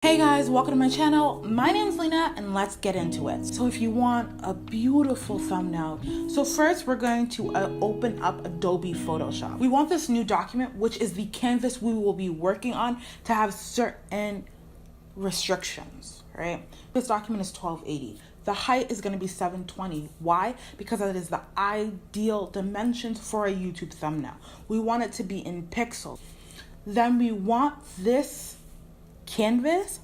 Hey guys, welcome to my channel. My name's Lena and let's get into it. So if you want a beautiful thumbnail, so first we're going to open up Adobe Photoshop. We want this new document, which is the canvas we will be working on, to have certain restrictions, right? This document is 1280. The height is going to be 720. Why? Because that is the ideal dimensions for a YouTube thumbnail. We want it to be in pixels. Then we want this canvas,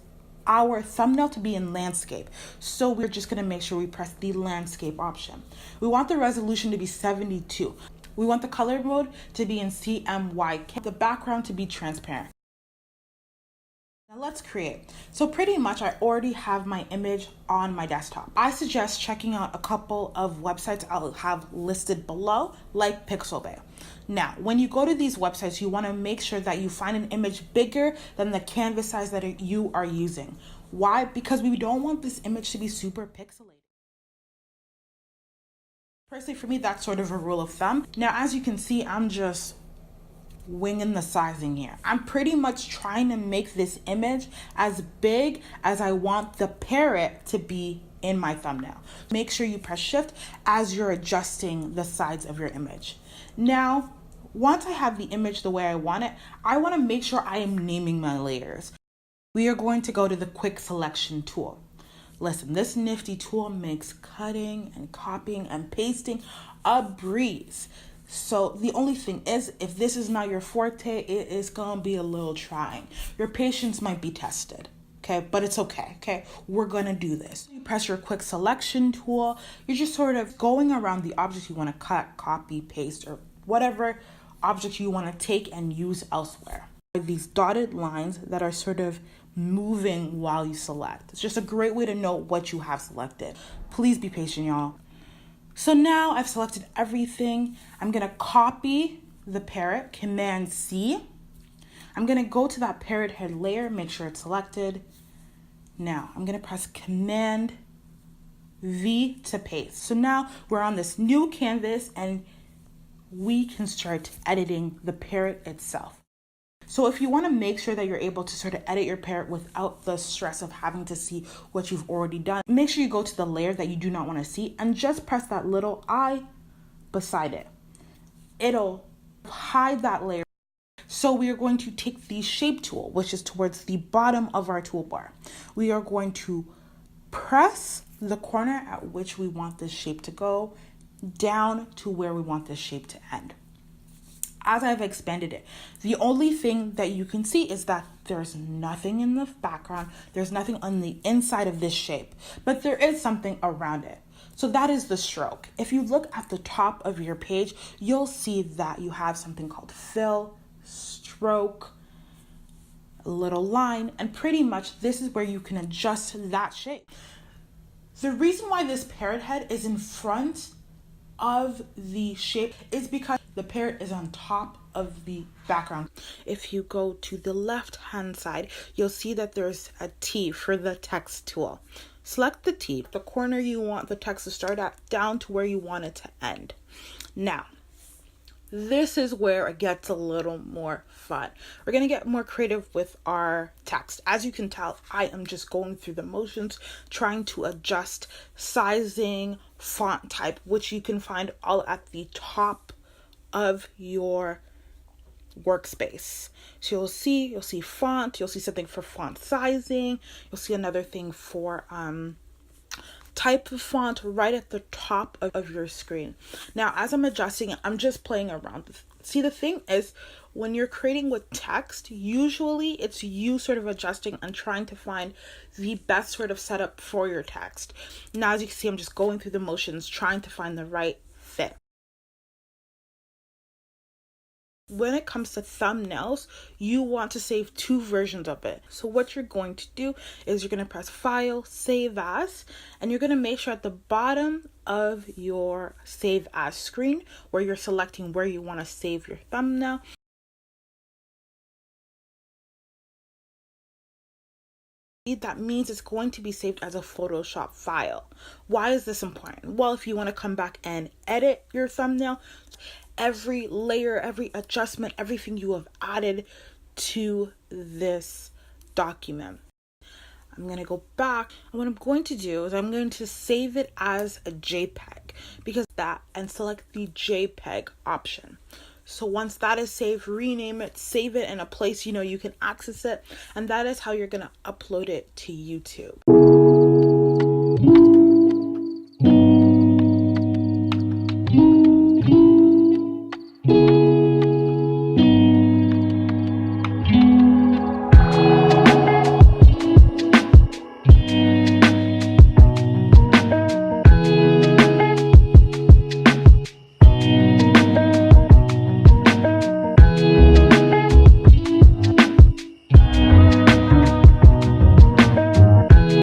our thumbnail, to be in landscape. So we're just going to make sure we press the landscape option. We want the resolution to be 72. We want the color mode to be in CMYK, the background to be transparent. Now let's create. So pretty much I already have my image on my desktop. I suggest checking out a couple of websites I'll have listed below, like Pixabay. Now, when you go to these websites, you want to make sure that you find an image bigger than the canvas size that you are using. Why? Because we don't want this image to be super pixelated. Personally, for me, that's sort of a rule of thumb. Now, as you can see, I'm just winging the sizing here. I'm pretty much trying to make this image as big as I want the parrot to be in my thumbnail. Make sure you press shift as you're adjusting the sides of your image. Now, once I have the image the way I want it, I want to make sure I am naming my layers. We are going to go to the quick selection tool. Listen, this nifty tool makes cutting and copying and pasting a breeze. So the only thing is, if this is not your forte, it is gonna be a little trying. Your patience might be tested, okay? But it's okay? We're gonna do this. You press your quick selection tool. You're just sort of going around the object you wanna cut, copy, paste, or whatever object you wanna take and use elsewhere. These dotted lines that are sort of moving while you select. It's just a great way to know what you have selected. Please be patient, y'all. So now I've selected everything. I'm gonna copy the parrot, Command C. I'm gonna go to that parrot head layer, make sure it's selected. Now I'm gonna press Command V to paste. So now we're on this new canvas and we can start editing the parrot itself. So if you want to make sure that you're able to sort of edit your parrot without the stress of having to see what you've already done, make sure you go to the layer that you do not want to see and just press that little eye beside it. It'll hide that layer. So we are going to take the shape tool, which is towards the bottom of our toolbar. We are going to press the corner at which we want this shape to go down to where we want this shape to end. As I've expanded it, the only thing that you can see is that there's nothing in the background. There's nothing on the inside of this shape, but there is something around it. So that is the stroke. If you look at the top of your page, you'll see that you have something called fill, stroke, a little line, and pretty much this is where you can adjust that shape. The reason why this parrot head is in front of the shape is because the parrot is on top of the background. If you go to the left hand side, you'll see that there's a T for the text tool. Select the T, the corner you want the text to start at, down to where you want it to end. Now, this is where it gets a little more fun. We're going to get more creative with our text. As you can tell, I am just going through the motions, trying to adjust sizing, font type, which you can find all at the top of your workspace. So you'll see font, you'll see something for font sizing, you'll see another thing for type of font right at the top of your screen. Now, as I'm adjusting it, I'm just playing around. See, the thing is, when you're creating with text, usually it's you sort of adjusting and trying to find the best sort of setup for your text. Now, as you can see, I'm just going through the motions, trying to find the right fit. When it comes to thumbnails, you want to save two versions of it. So what you're going to do is you're going to press File, Save As, and you're going to make sure at the bottom of your Save As screen, where you're selecting where you want to save your thumbnail, that means it's going to be saved as a Photoshop file. Why is this important? Well, if you want to come back and edit your thumbnail, every layer, every adjustment, everything you have added to this document, I'm going to go back, and what I'm going to do is I'm going to save it as a JPEG, because that, and select the JPEG option. So once that is saved, rename it, save it in a place you know you can access it, and that is how you're going to upload it to YouTube.